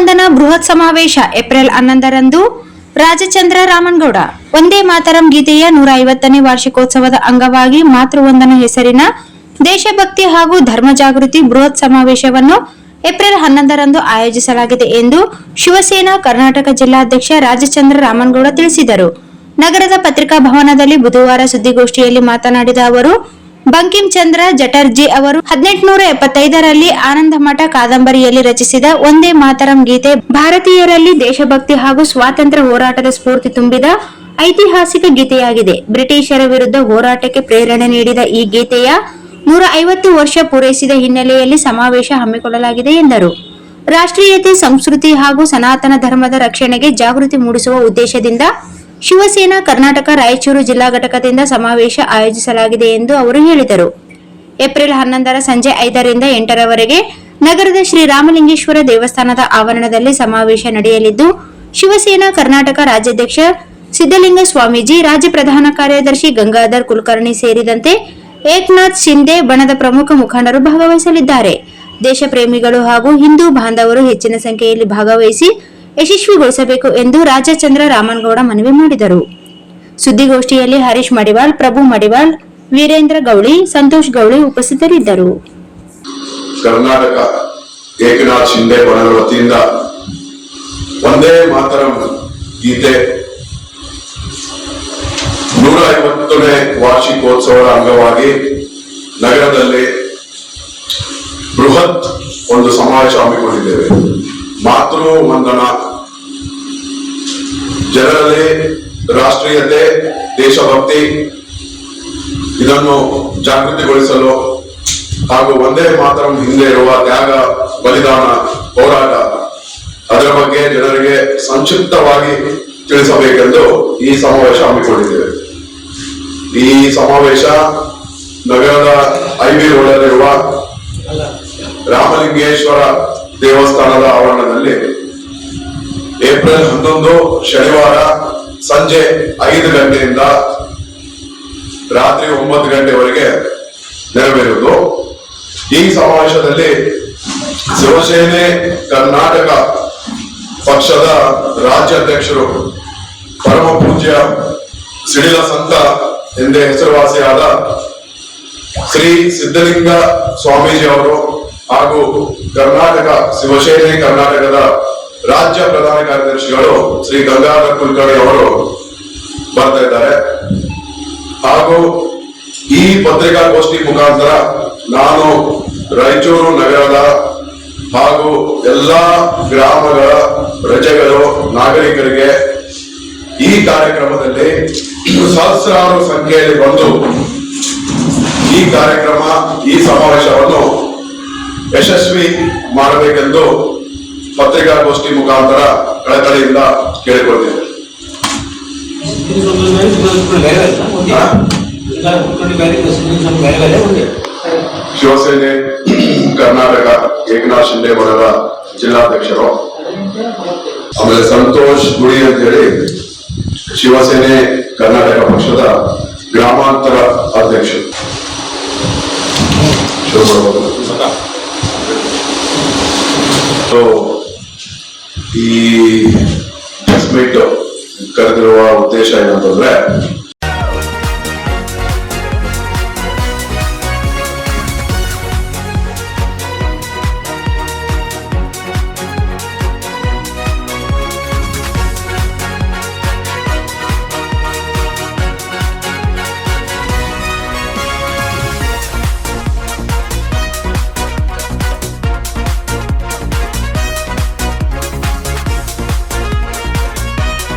ಮಾತೃವಂದನಾ ಬೃಹತ್ ಸಮಾವೇಶ ಏಪ್ರಿಲ್ 11ರಂದು ರಾಜಚಂದ್ರ ರಾಮನಗೌಡ. ಒಂದೇ ಮಾತರಂ ಗೀತೆಯ 150ನೇ ವಾರ್ಷಿಕೋತ್ಸವದ ಅಂಗವಾಗಿ ಮಾತೃವಂದನಾ ಹೆಸರಿನ ದೇಶಭಕ್ತಿ ಹಾಗೂ ಧರ್ಮ ಜಾಗೃತಿ ಬೃಹತ್ ಸಮಾವೇಶವನ್ನು ಏಪ್ರಿಲ್ 11ರಂದು ಆಯೋಜಿಸಲಾಗಿದೆ ಎಂದು ಶಿವಸೇನಾ ಕರ್ನಾಟಕ ಜಿಲ್ಲಾಧ್ಯಕ್ಷ ರಾಜಚಂದ್ರ ರಾಮನಗೌಡ ತಿಳಿಸಿದರು. ನಗರದ ಪತ್ರಿಕಾ ಭವನದಲ್ಲಿ ಬುಧವಾರ ಸುದ್ದಿಗೋಷ್ಠಿಯಲ್ಲಿ ಮಾತನಾಡಿದ ಅವರು, ಬಂಕಿಂ ಚಂದ್ರ ಚಟರ್ಜಿ ಅವರು 1875ರಲ್ಲಿ ಆನಂದಮಠ ಕಾದಂಬರಿಯಲ್ಲಿ ರಚಿಸಿದ ಒಂದೇ ಮಾತರಂ ಗೀತೆ ಭಾರತೀಯರಲ್ಲಿ ದೇಶಭಕ್ತಿ ಹಾಗೂ ಸ್ವಾತಂತ್ರ್ಯ ಹೋರಾಟದ ಸ್ಫೂರ್ತಿ ತುಂಬಿದ ಐತಿಹಾಸಿಕ ಗೀತೆಯಾಗಿದೆ. ಬ್ರಿಟಿಷರ ವಿರುದ್ಧ ಹೋರಾಟಕ್ಕೆ ಪ್ರೇರಣೆ ನೀಡಿದ ಈ ಗೀತೆಯ 150 ವರ್ಷ ಪೂರೈಸಿದ ಹಿನ್ನೆಲೆಯಲ್ಲಿ ಸಮಾವೇಶ ಹಮ್ಮಿಕೊಳ್ಳಲಾಗಿದೆ ಎಂದರು. ರಾಷ್ಟ್ರೀಯತೆ, ಸಂಸ್ಕೃತಿ ಹಾಗೂ ಸನಾತನ ಧರ್ಮದ ರಕ್ಷಣೆಗೆ ಜಾಗೃತಿ ಮೂಡಿಸುವ ಉದ್ದೇಶದಿಂದ ಶಿವಸೇನಾ ಕರ್ನಾಟಕ ರಾಯಚೂರು ಜಿಲ್ಲಾ ಘಟಕದಿಂದ ಸಮಾವೇಶ ಆಯೋಜಿಸಲಾಗಿದೆ ಎಂದು ಅವರು ಹೇಳಿದರು. ಏಪ್ರಿಲ್ 11ರ ಸಂಜೆ 5ರಿಂದ 8ರವರೆಗೆ ನಗರದ ಶ್ರೀರಾಮಲಿಂಗೇಶ್ವರ ದೇವಸ್ಥಾನದ ಆವರಣದಲ್ಲಿ ಸಮಾವೇಶ ನಡೆಯಲಿದ್ದು, ಶಿವಸೇನಾ ಕರ್ನಾಟಕ ರಾಜ್ಯಾಧ್ಯಕ್ಷ ಸಿದ್ದಲಿಂಗ ಸ್ವಾಮೀಜಿ, ರಾಜ್ಯ ಪ್ರಧಾನ ಕಾರ್ಯದರ್ಶಿ ಗಂಗಾಧರ್ ಕುಲಕರ್ಣಿ ಸೇರಿದಂತೆ ಏಕನಾಥ್ ಶಿಂದೆ ಬಣದ ಪ್ರಮುಖ ಮುಖಂಡರು ಭಾಗವಹಿಸಲಿದ್ದಾರೆ. ದೇಶ ಪ್ರೇಮಿಗಳು ಹಾಗೂ ಹಿಂದೂ ಬಾಂಧವರು ಹೆಚ್ಚಿನ ಸಂಖ್ಯೆಯಲ್ಲಿ ಭಾಗವಹಿಸಿ ಯಶಸ್ವಿಗೊಳಿಸಬೇಕು ಎಂದು ರಾಜಚಂದ್ರ ರಾಮನಗೌಡ ಮನವಿ ಮಾಡಿದರು. ಸುದ್ದಿಗೋಷ್ಠಿಯಲ್ಲಿ ಹರೀಶ್ ಮಡಿವಾಳ್, ಪ್ರಭು ಮಡಿವಾಳ್, ವೀರೇಂದ್ರ ಗೌಳಿ, ಸಂತೋಷ್ ಗೌಳಿ ಉಪಸ್ಥಿತರಿದ್ದರು. ಕರ್ನಾಟಕ ಏಕನಾಥ್ ಶಿಂದೆ ಬಣದ ವತಿಯಿಂದ ಒಂದೇ ಮಾತರಂ ಗೀತೆ 150ನೇ ವಾರ್ಷಿಕೋತ್ಸವದ ಅಂಗವಾಗಿ ನಗರದಲ್ಲಿ ಬೃಹತ್ ಒಂದು ಸಮಾವೇಶ ಹಮ್ಮಿಕೊಂಡಿದ್ದೇವೆ. ಮಾತೃ ವಂದನಾ ಜನರಲ್ಲಿ ರಾಷ್ಟ್ರೀಯತೆ, ದೇಶಭಕ್ತಿ ಇದನ್ನು ಜಾಗೃತಿಗೊಳಿಸಲು ಹಾಗೂ ಒಂದೇ ಮಾತರಂ ಹಿಂದೆ ಇರುವ ತ್ಯಾಗ, ಬಲಿದಾನ, ಹೋರಾಟ ಅದರ ಬಗ್ಗೆ ಜನರಿಗೆ ಸಂಕ್ಷಿಪ್ತವಾಗಿ ತಿಳಿಸಬೇಕೆಂದು ಈ ಸಮಾವೇಶ ಹಮ್ಮಿಕೊಂಡಿದ್ದೇವೆ. ಈ ಸಮಾವೇಶ ನಗರದ ಐಬಿ ರೋಡಲ್ಲಿರುವ ರಾಮಲಿಂಗೇಶ್ವರ ದೇವಸ್ಥಾನದ ಆವರಣದಲ್ಲಿ ಏಪ್ರಿಲ್ 11 ಶನಿವಾರ ಸಂಜೆ 5 ಗಂಟೆಯಿಂದ ರಾತ್ರಿ 9 ಗಂಟೆವರೆಗೆ ನೆರವೇರುವುದು. ಈ ಸಮಾವೇಶದಲ್ಲಿ ಶಿವಸೇನೆ ಕರ್ನಾಟಕ ಪಕ್ಷದ ರಾಜ್ಯಾಧ್ಯಕ್ಷರು ಪರಮ ಪೂಜ್ಯ ಸಿಡಿಲ ಸಂತ ಎಂದೇ ಹೆಸರುವಾಸಿಯಾದ ಶ್ರೀ ಸಿದ್ದಲಿಂಗ ಸ್ವಾಮೀಜಿ ಅವರು ಹಾಗೂ ಕರ್ನಾಟಕ ಶಿವಸೇನೆ ಕರ್ನಾಟಕದ ರಾಜ್ಯ ಪ್ರಧಾನ ಕಾರ್ಯದರ್ಶಿಗಳು ಶ್ರೀ ಗಂಗಾಧರ್ ಕುಲಕರ್ಣಿ ಅವರು ಬರ್ತಾ ಇದ್ದಾರೆ. ಹಾಗೂ ಈ ಪತ್ರಿಕಾಗೋಷ್ಠಿ ಮುಖಾಂತರ ನಾನು ರಾಯಚೂರು ನಗರದ ಹಾಗೂ ಎಲ್ಲಾ ಗ್ರಾಮಗಳ ಪ್ರಜೆಗಳು, ನಾಗರಿಕರಿಗೆ ಈ ಕಾರ್ಯಕ್ರಮದಲ್ಲಿ ಸಹಸ್ರಾರು ಸಂಖ್ಯೆಯಲ್ಲಿ ಬಂದು ಈ ಕಾರ್ಯಕ್ರಮ, ಈ ಸಮಾವೇಶವನ್ನು ಯಶಸ್ವಿ ಮಾಡಬೇಕೆಂದು ಪತ್ರಿಕಾಗೋಷ್ಠಿ ಮುಖಾಂತರ ಕಳಕಳಿಯಿಂದ ಕೇಳಿಕೊಳ್ತೇವೆ. ಶಿವಸೇನೆ ಕರ್ನಾಟಕ ಏಕನಾಥ್ ಶಿಂದೆ ಬಣದ ಜಿಲ್ಲಾಧ್ಯಕ್ಷರು, ಆಮೇಲೆ ಸಂತೋಷ್ ಗುಡಿ ಅಂತ ಹೇಳಿ ಶಿವಸೇನೆ ಕರ್ನಾಟಕ ಪಕ್ಷದ ಗ್ರಾಮಾಂತರ ಅಧ್ಯಕ್ಷರು. ಈ ಪ್ರೆಸ್ ಮೀಟ್ ಕರೆದಿರುವ ಉದ್ದೇಶ ಏನಂತಂದ್ರೆ,